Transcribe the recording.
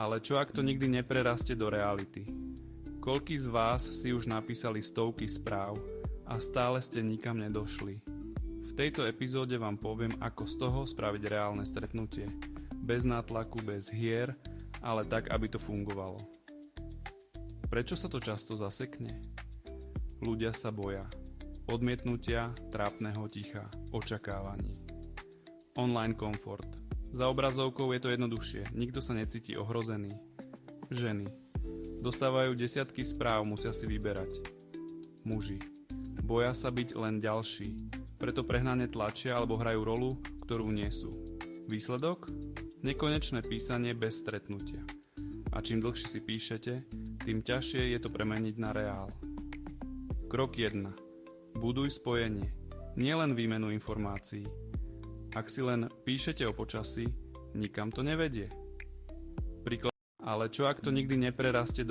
Ale čo ak to nikdy neprerastie do reality? Koľký z vás si už napísali stovky správ a stále ste nikam nedošli? V tejto epizóde vám poviem, ako z toho spraviť reálne stretnutie. Bez nátlaku, bez hier, ale tak, aby to fungovalo. Prečo sa to často zasekne? Ľudia sa boja. Odmietnutia, trápneho ticha, očakávaní. Online komfort. Za obrazovkou je to jednoduchšie, nikto sa necíti ohrozený. Ženy. Dostávajú desiatky správ, musia si vyberať. Muži. Boja sa byť len ďalší, preto prehnane tlačia alebo hrajú rolu, ktorú nie sú. Výsledok? Nekonečné písanie bez stretnutia. A čím dlhšie si píšete, tým ťažšie je to premeniť na reál. Krok 1. Buduj spojenie, nielen výmenu informácií. Ak si len píšete o počasí, nikam to nevedie. Príklad. Ale čo ak to nikdy neprerastie do